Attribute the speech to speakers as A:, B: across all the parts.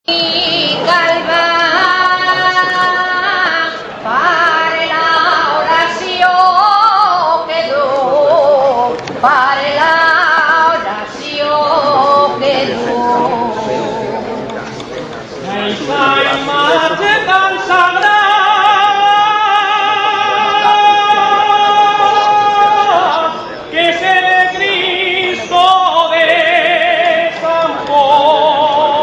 A: I calma per l'oració que du, per l'oració que du.
B: Esa imatge tan sagrada que és el Cristo de Sant Pol,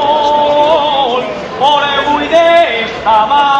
B: por avui d'esta mà